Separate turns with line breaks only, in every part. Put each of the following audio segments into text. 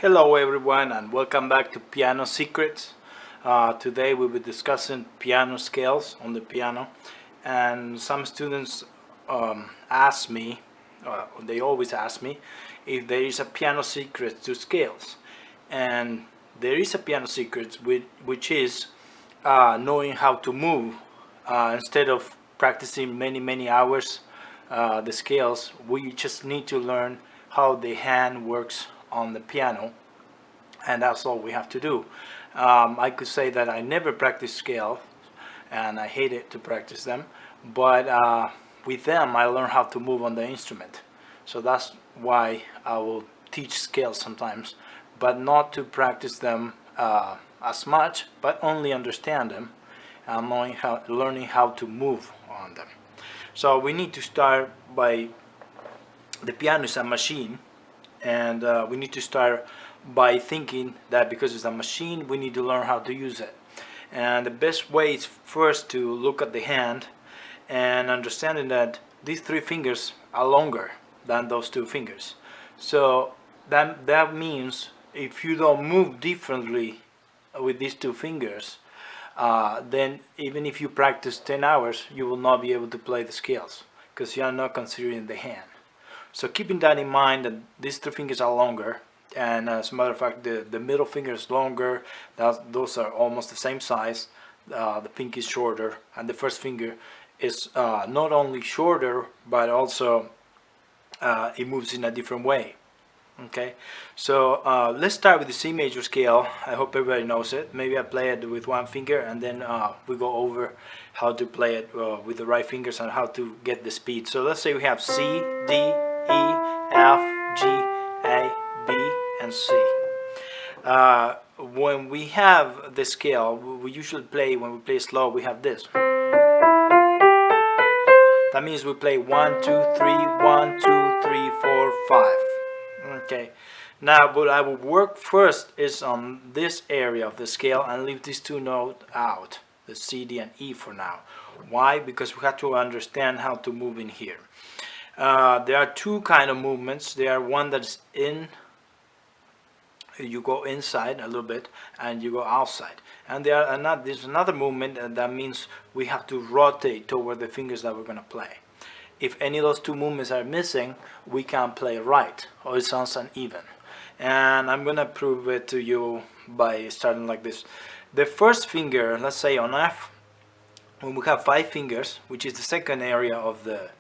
Hello everyone and welcome back to Piano Secrets. Today we'll be discussing piano scales on the piano, and some students ask me, they always ask me if there is a piano secret to scales. And there is a piano secret which is knowing how to move. Instead of practicing many hours the scales, we just need to learn how the hand works on the piano, and that's all we have to do. I could say that I never practiced scales and I hated to practice them, but with them I learned how to move on the instrument. So that's why I will teach scales sometimes, but not to practice them as much, but only understand them and learning how to move on them. So we need to start by, the piano is a machine, and we need to start by thinking that because it's a machine we need to learn how to use it. And the best way is first to look at the hand and understanding that these three fingers are longer than those two fingers. So that means if you don't move differently with these two fingers, then even if you practice 10 hours you will not be able to play the scales because you are not considering the hand. So keeping that in mind, that these three fingers are longer, and as a matter of fact the middle finger is longer, those are almost the same size, the pinky is shorter, and the first finger is not only shorter but also it moves in a different way. Okay, so let's start with the C major scale. I hope everybody knows it. Maybe I play it with one finger and then we go over how to play it with the right fingers and how to get the speed. So let's say we have C, D, E, F, G, A, B, and C. When we have the scale, we usually play, when we play slow, we have this. That means we play 1, 2, 3, 1, 2, 3, 4, 5. Okay, now what I will work first is on this area of the scale and leave these two notes out, the C, D, and E for now. Why? Because we have to understand how to move in here. There are two kind of movements. There are one that's in, you go inside a little bit and you go outside, and there's another movement, and that means we have to rotate toward the fingers that we're going to play. If any of those two movements are missing, we can't play right, or it sounds uneven. And I'm going to prove it to you by starting like this. The first finger, let's say on F, when we have 5 fingers, which is the second area of the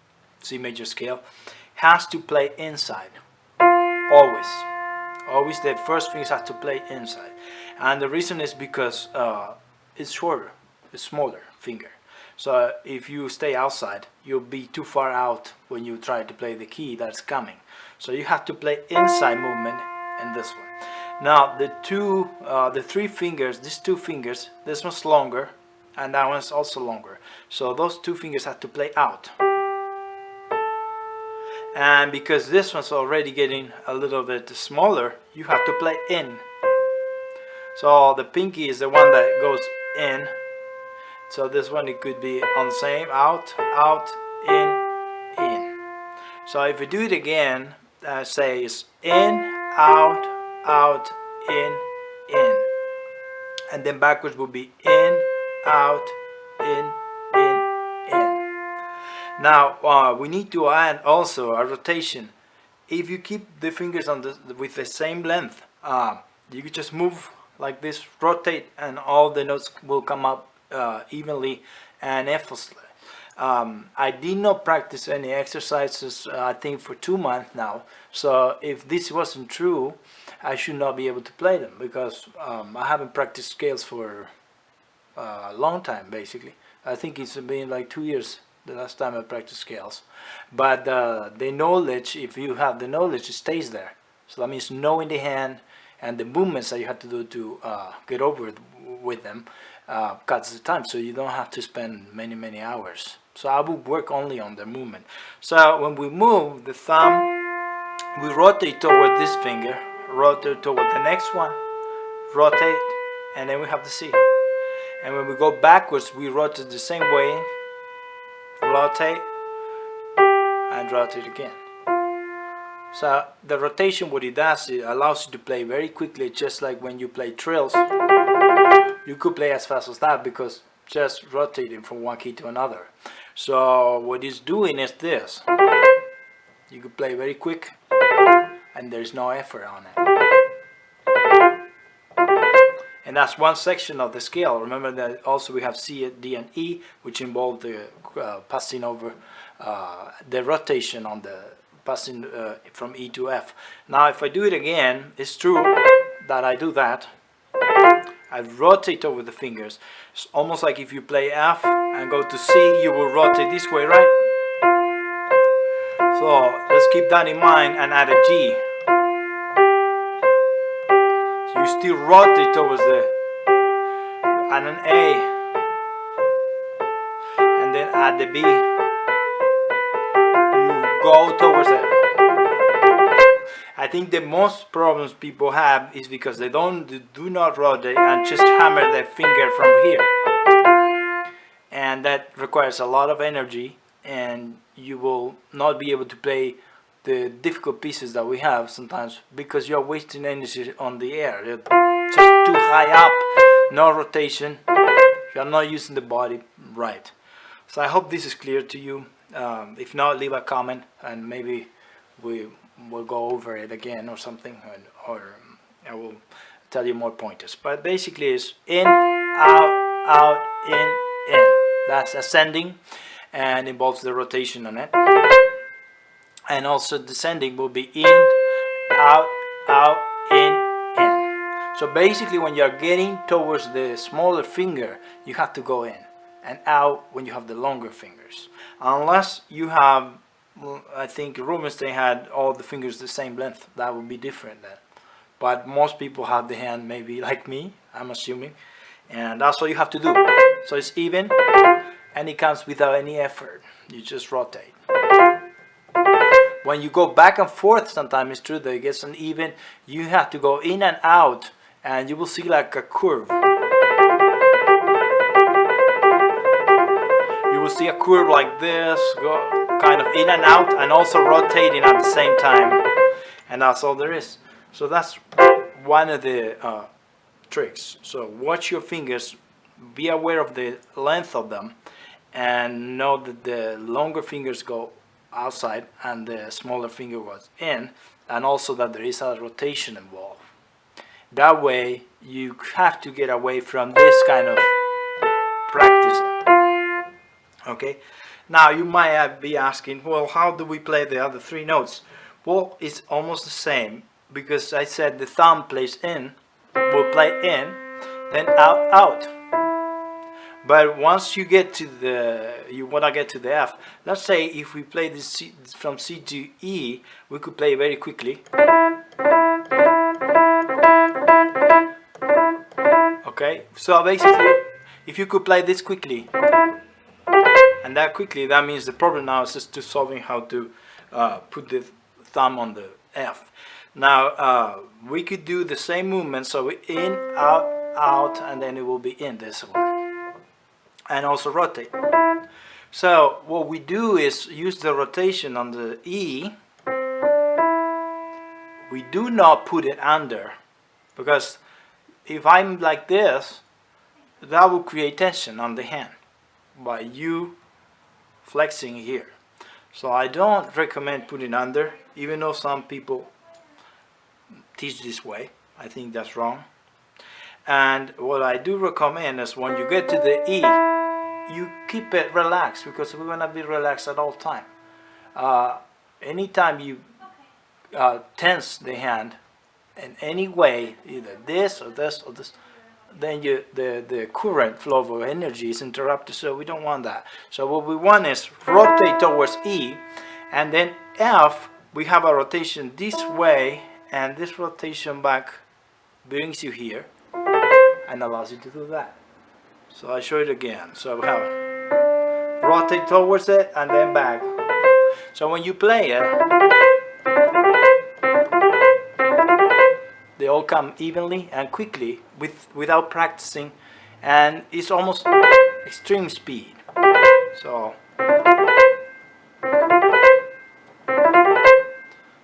C major scale, has to play inside. Always. Always the first fingers have to play inside. And the reason is because it's shorter, it's smaller finger. So if you stay outside, you'll be too far out when you try to play the key that's coming. So you have to play inside movement in this one. Now the three fingers, these two fingers, this one's longer and that one's also longer. So those two fingers have to play out. And because this one's already getting a little bit smaller, you have to play in. So the pinky is the one that goes in. So this one, it could be on the same, out, out, in. So if we do it again, say it's in, out, out, in. And then backwards will be in, out, in. Now we need to add also a rotation. If you keep the fingers on with the same length, you can just move like this, rotate, and all the notes will come up evenly and effortlessly. I did not practice any exercises, I think, for 2 months now. So if this wasn't true, I should not be able to play them, because I haven't practiced scales for a long time, basically. I think it's been like 2 years the last time I practiced scales. But the knowledge, if you have the knowledge, it stays there. So that means knowing the hand and the movements that you have to do to get over it with them cuts the time, so you don't have to spend many hours. So I will work only on the movement. So when we move the thumb, we rotate toward this finger, rotate toward the next one, rotate, and then we have the C. And when we go backwards, we rotate the same way, rotate, and rotate again. So the rotation, what it does, it allows you to play very quickly, just like when you play trills. You could play as fast as that because just rotating from one key to another. So what it's doing is this. You could play very quick and there's no effort on it. And that's one section of the scale. Remember that also we have C, D, and E, which involve the passing over the rotation on the passing from E to F. Now if I do it again, it's true that I do that. I rotate over the fingers. It's almost like if you play F and go to C, you will rotate this way, right? So let's keep that in mind and add a G. So you still rotate towards the, and an A, and then add the B. You go towards it. I think the most problems people have is because they do not rotate and just hammer their finger from here, and that requires a lot of energy, and you will not be able to play the difficult pieces that we have sometimes because you're wasting energy on the air. You're just too high up, no rotation, you're not using the body right. So I hope this is clear to you. If not, leave a comment and maybe we'll go over it again or something, or I will tell you more pointers. But basically it's in, out, out, in. That's ascending and involves the rotation on it. And also descending will be in, out, out, in. So basically when you're getting towards the smaller finger, you have to go in, and out when you have the longer fingers. Unless you have, I think Rubinstein had all the fingers the same length, that would be different then. But most people have the hand maybe like me, I'm assuming, and that's all you have to do. So it's even, and it comes without any effort. You just rotate. When you go back and forth, sometimes it's true that it gets uneven. You have to go in and out, and you will see like a curve. You will see a curve like this, go kind of in and out, and also rotating at the same time. And that's all there is. So that's one of the tricks. So watch your fingers, be aware of the length of them, and know that the longer fingers go outside and the smaller finger was in, and also that there is a rotation involved. That way you have to get away from this kind of practice. Okay, now you might be asking, well, how do we play the other three notes? Well, it's almost the same, because I said the thumb plays in, will play in, then out, out. But once you get to the, you want to get to the F. Let's say if we play this C, from C to E, we could play very quickly. Okay, so basically, if you could play this quickly, and that quickly, that means the problem now is just to solving how to put the thumb on the F. Now, we could do the same movement, so in, out, out, and then it will be in this one. And also rotate. So what we do is use the rotation on the E. We do not put it under, because if I'm like this, that will create tension on the hand by you flexing here. So I don't recommend putting under, even though some people teach this way. I think that's wrong. And what I do recommend is when you get to the E, you keep it relaxed, because we're going to be relaxed at all time. Anytime you tense the hand in any way, either this or this or this, then the current flow of energy is interrupted, so we don't want that. So what we want is rotate towards E, and then F, we have a rotation this way, and this rotation back brings you here and allows you to do that. So I show it again. So we have rotate towards it and then back. So when you play it, they all come evenly and quickly without practicing, and it's almost extreme speed.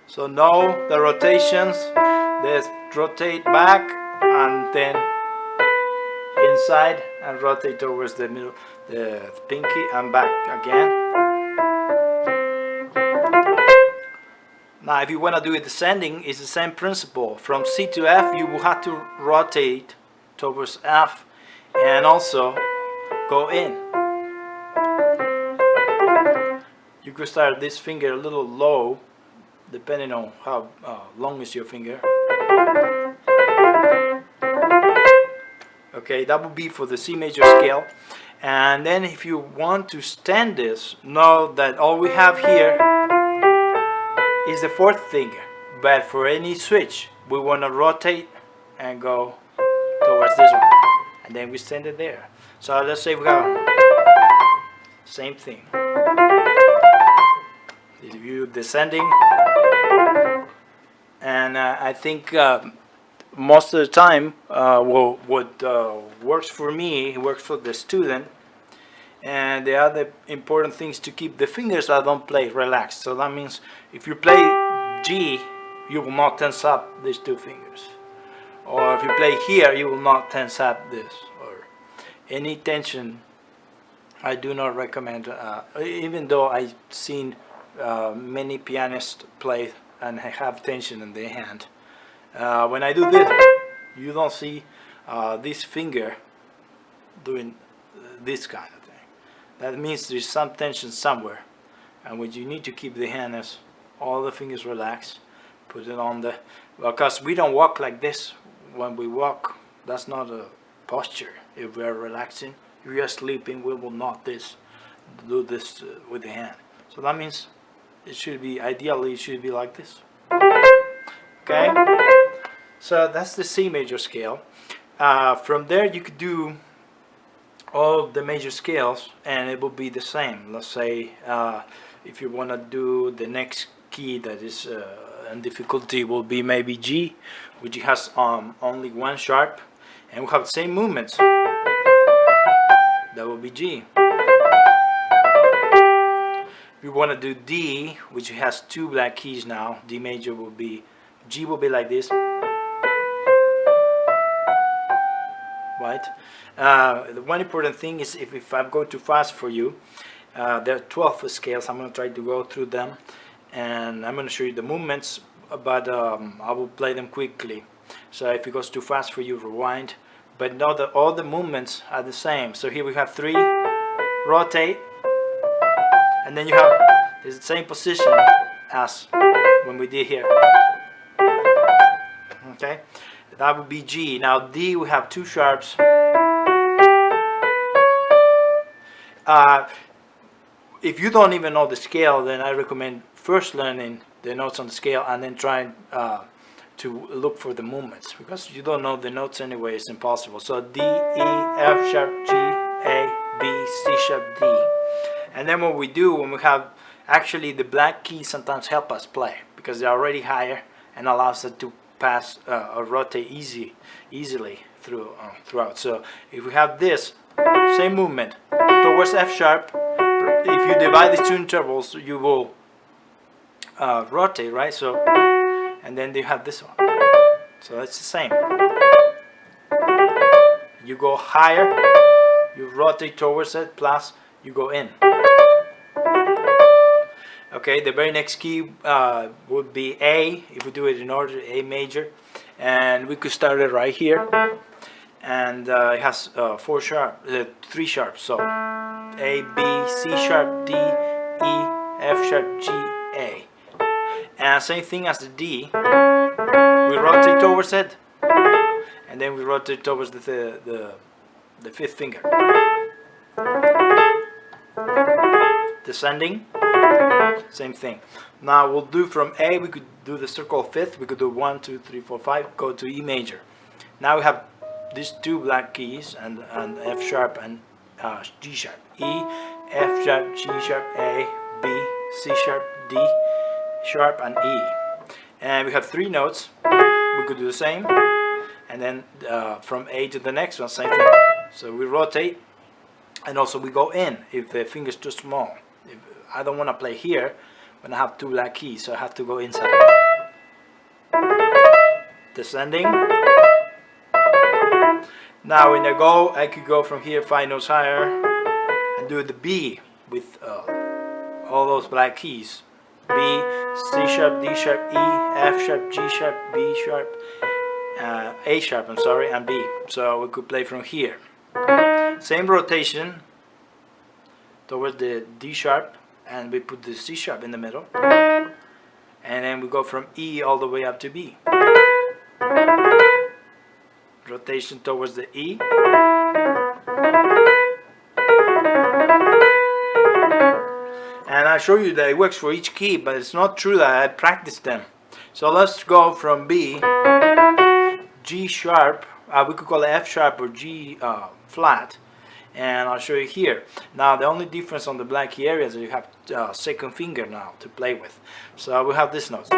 So know the rotations. Let's rotate back and then inside and rotate towards the middle, the pinky, and back again. Now if you want to do it descending, it's the same principle. From C to F you will have to rotate towards F and also go in. You could start this finger a little low depending on how long is your finger. Okay, that would be for the C major scale. And then if you want to stand this, know that all we have here is the fourth finger. But for any switch, we want to rotate and go towards this one. And then we stand it there. So let's say we got same thing. If you descending, and I think most of the time what works for me works for the student. And the other important thing is to keep the fingers that don't play relaxed. So that means if you play G, you will not tense up these two fingers. Or if you play here, you will not tense up this. Or any tension, I do not recommend, even though I've seen many pianists play and have tension in their hand. When I do this, you don't see this finger doing this kind of thing. That means there's some tension somewhere, and what you need to keep the hand is all the fingers relaxed. Put it on the, because we don't walk like this. When we walk, that's not a posture. If we are relaxing, if we are sleeping, we will not do this with the hand. So that means it should be, ideally it should be like this. Okay, so that's the C major scale. From there you could do all the major scales and it will be the same. Let's say if you want to do the next key that is in difficulty will be maybe G, which has only one sharp, and we have the same movements. That will be G. If you want to do D, which has two black keys now, D major will be, G will be like this. Right? The one important thing is if I go too fast for you, there are 12 scales. I'm going to try to go through them and I'm going to show you the movements, but I will play them quickly. So if it goes too fast for you, rewind. But know that all the movements are the same. So here we have 3, rotate, and then you have the same position as when we did here. Okay, that would be G. Now D, we have 2 sharps. If you don't even know the scale, then I recommend first learning the notes on the scale and then trying to look for the movements, because you don't know the notes anyway, it's impossible. So D, E, F sharp, G, A, B, C sharp, D. And then what we do when we have, actually the black keys sometimes help us play because they're already higher and allows us to pass or rotate easily throughout. So if we have this same movement towards F sharp, if you divide these two intervals, you will rotate, right? So, and then you have this one. So it's the same. You go higher, you rotate towards it, plus you go in. Okay, the very next key would be A, if we do it in order, A major, and we could start it right here, and it has 3 sharps, so A, B, C sharp, D, E, F sharp, G, A. And same thing as the D, we rotate towards it, and then we rotate towards the 5th finger. Descending, same thing. Now we'll do from A, we could do the circle 5th, we could do 1, 2, 3, 4, 5, go to E major. Now we have these 2 black keys and F sharp and G sharp. E, F sharp, G sharp, A, B, C sharp, D sharp, and E. And we have 3 notes, we could do the same, and then from A to the next one, same thing. So we rotate, and also we go in if the finger's too small. If I don't want to play here when I have 2 black keys, so I have to go inside. descending. Now when I could go from here 5 notes higher and do the B with all those black keys. B, C sharp, D sharp, E, F sharp, G sharp, B sharp, A sharp, I'm sorry, and B. So we could play from here. Same rotation towards the D sharp, and we put the C sharp in the middle. And then we go from E all the way up to B. Rotation towards the E. And I show you that it works for each key, but it's not true that I practiced them. So let's go from B, G sharp, we could call it F sharp or G flat, and I'll show you here. Now the only difference on the black key areas is you have second finger now to play with. So we have this note.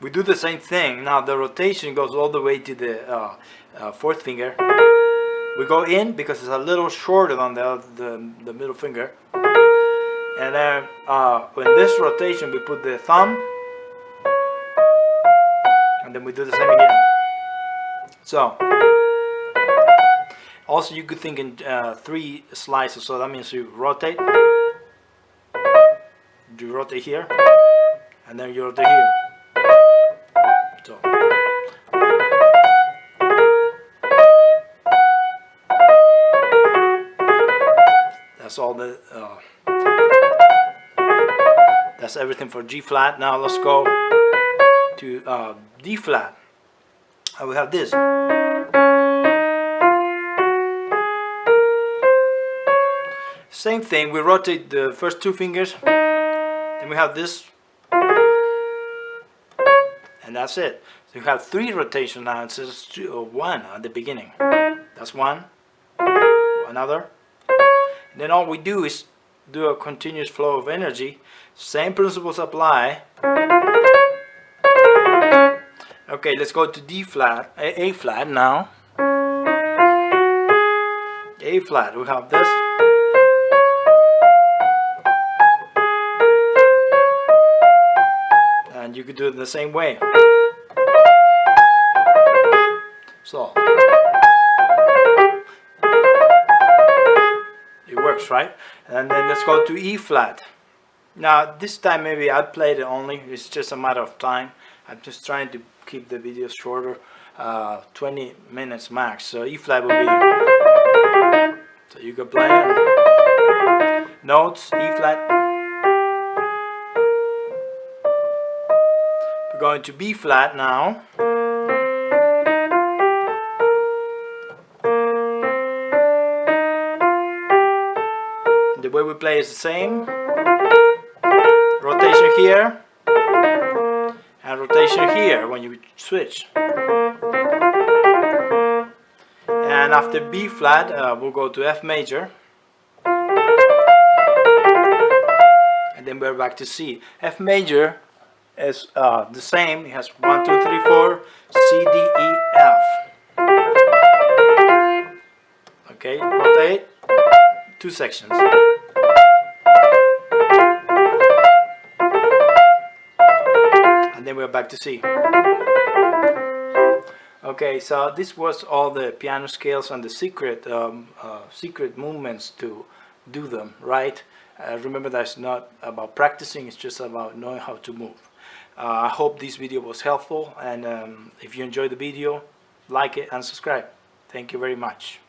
We do the same thing. Now the rotation goes all the way to the fourth finger. We go in because it's a little shorter than the middle finger. And then in this rotation we put the thumb. And then we do the same again. So, also you could think in 3 slices. So that means you rotate. You rotate here. And then you rotate here. So. That's all that's everything for G flat. Now let's go to D flat. We have this. Same thing, we rotate the first 2 fingers. Then we have this. And that's it. So you have 3 rotations now instead of 1 at the beginning. That's 1. Another. And then all we do is do a continuous flow of energy. Same principles apply. Okay, let's go to D flat, A flat now. A flat, we have this. And you could do it the same way. So it works, right? And then let's go to E flat. Now this time maybe I played it only, it's just a matter of time. I'm just trying to keep the videos shorter, 20 minutes max. So E flat will be, so you can play it. Notes, E flat. We're going to B flat now. The way we play is the same. Rotation here and rotation here when you switch. And after B flat, we'll go to F major. And then we're back to C. F major is the same. It has 1, 2, 3, 4, C, D, E, F. Okay, rotate. 2 sections. And then we're back to C. Okay, so this was all the piano scales and the secret movements to do them, right? Remember that it's not about practicing, it's just about knowing how to move. I hope this video was helpful, and if you enjoyed the video, like it and subscribe. Thank you very much.